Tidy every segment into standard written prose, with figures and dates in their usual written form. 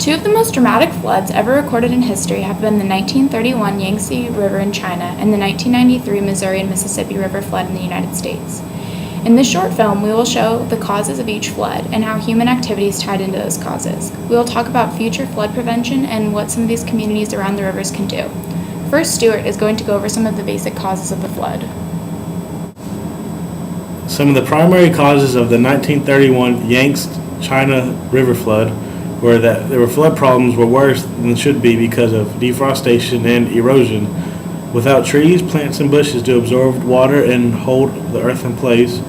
Two of the most dramatic floods ever recorded in history have been the 1931 Yangtze River in China and the 1993 Missouri and Mississippi River flood in the United States. In this short film, we will show the causes of each flood and how human activities tied into those causes. We will talk about future flood prevention and what some of these communities around the rivers can do. First, Stuart is going to go over some of the basic causes of the flood. Some of the primary causes of the 1931 Yangtze China River flood were that there were flood problems were worse than should be because of deforestation and erosion. Without trees, plants, and bushes to absorb water and hold the earth in place,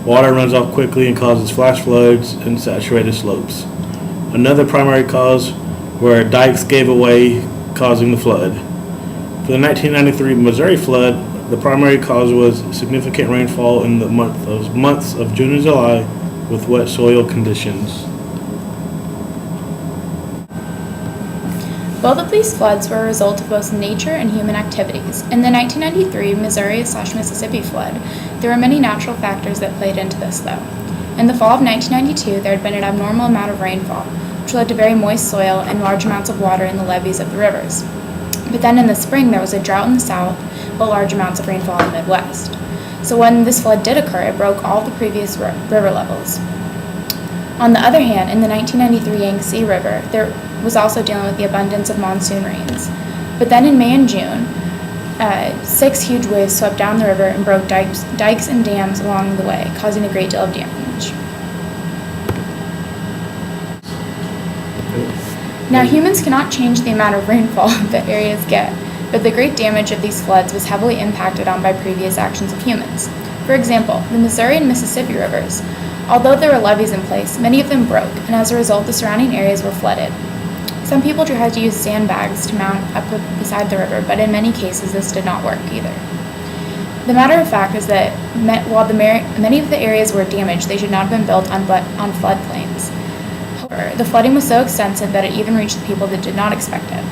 water runs off quickly and causes flash floods and saturated slopes. Another primary cause were dikes gave away, causing the flood. For the 1993 Missouri flood, the primary cause was significant rainfall in the months of June and July with wet soil conditions. Both of these floods were a result of both nature and human activities. In the 1993 Missouri/Mississippi flood, there were many natural factors that played into this, though. In the fall of 1992, there had been an abnormal amount of rainfall, which led to very moist soil and large amounts of water in the levees of the rivers. But then in the spring, there was a drought in the south, but large amounts of rainfall in the Midwest. So when this flood did occur, it broke all the previous river levels. On the other hand, in the 1993 Yangtze River, there was also dealing with the abundance of monsoon rains. But then in May and June, 6 huge waves swept down the river and broke dikes and dams along the way, causing a great deal of damage. Now, humans cannot change the amount of rainfall that areas get, but the great damage of these floods was heavily impacted on by previous actions of humans. For example, the Missouri and Mississippi rivers. Although there were levees in place, many of them broke, and as a result, the surrounding areas were flooded. Some people tried to use sandbags to mount up beside the river, but in many cases, this did not work either. The matter of fact is that while many of the areas were damaged, they should not have been built on floodplains. However, the flooding was so extensive that it even reached the people that did not expect it.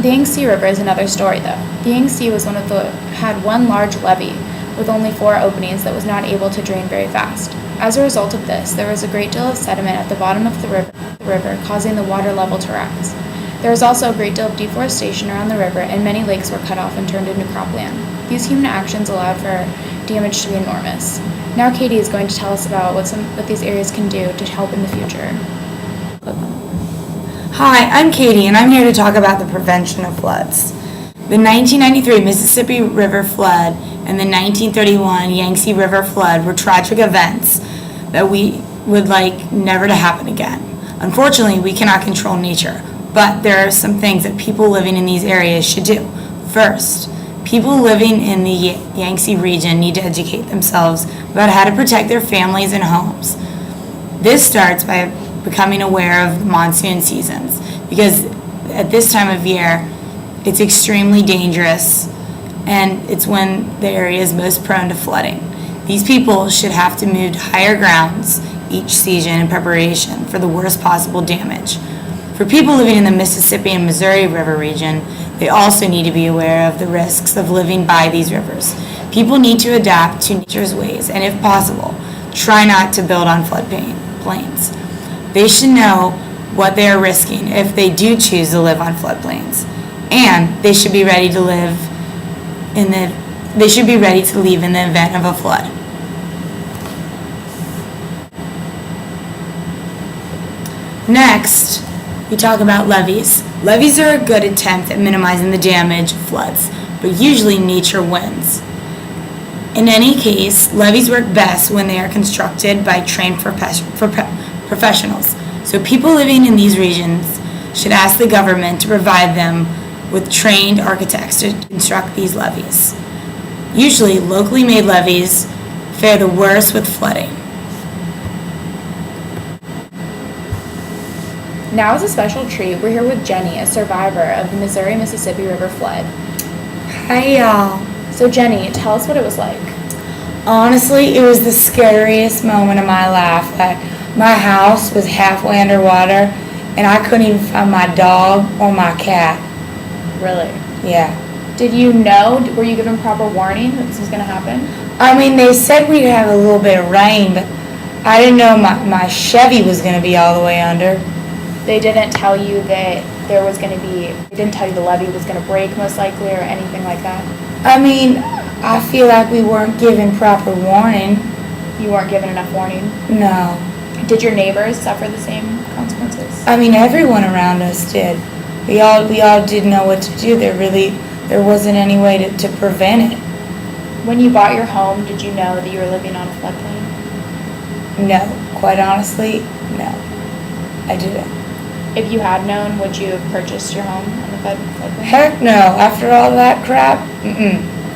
The Yangtze River is another story, though. The Yangtze had one large levee with only 4 openings that was not able to drain very fast. As a result of this, there was a great deal of sediment at the bottom of the river, causing the water level to rise. There was also a great deal of deforestation around the river, and many lakes were cut off and turned into cropland. These human actions allowed for damage to be enormous. Now Katie is going to tell us about what these areas can do to help in the future. Hi, I'm Katie, and I'm here to talk about the prevention of floods. The 1993 Mississippi River flood and the 1931 Yangtze River flood were tragic events that we would like never to happen again. Unfortunately, we cannot control nature, but there are some things that people living in these areas should do. First, people living in the Yangtze region need to educate themselves about how to protect their families and homes. This starts by becoming aware of the monsoon seasons, because at this time of year, it's extremely dangerous, and it's when the area is most prone to flooding. These people should have to move to higher grounds each season in preparation for the worst possible damage. For people living in the Mississippi and Missouri River region, they also need to be aware of the risks of living by these rivers. People need to adapt to nature's ways, and if possible, try not to build on floodplains. They should know what they are risking if they do choose to live on floodplains, and they should be ready to leave in the event of a flood. Next, we talk about levees. Levees are a good attempt at minimizing the damage of floods, but usually nature wins. In any case, levees work best when they are constructed by trained professionals. So people living in these regions should ask the government to provide them with trained architects to construct these levees. Usually, locally made levees fare the worst with flooding. Now, as a special treat, we're here with Jenny, a survivor of the Missouri-Mississippi River flood. Hi, y'all. So Jenny, tell us what it was like. Honestly, it was the scariest moment of my life. My house was halfway underwater, and I couldn't even find my dog or my cat. Really? Yeah. Did you know, were you given proper warning that this was going to happen? I mean, they said we'd have a little bit of rain, but I didn't know my Chevy was going to be all the way under. They didn't tell you that there was going to be, they didn't tell you the levee was going to break most likely or anything like that? I mean, I feel like we weren't given proper warning. You weren't given enough warning? No. Did your neighbors suffer the same consequences? I mean, everyone around us did. We all didn't know what to do. There wasn't any way to prevent it. When you bought your home, did you know that you were living on a floodplain? No, quite honestly, no. I didn't. If you had known, would you have purchased your home on the floodplain? Heck no. After all that crap,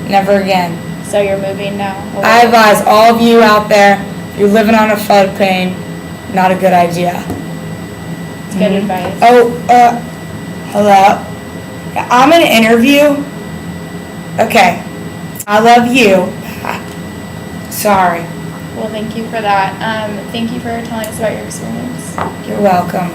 never again. So you're moving now? I advise all of you out there, if you're living on a floodplain, not a good idea. It's good advice. Oh, hello? I'm in an interview. Okay. I love you. Sorry. Well, thank you for that. Thank you for telling us about your experience. You're welcome.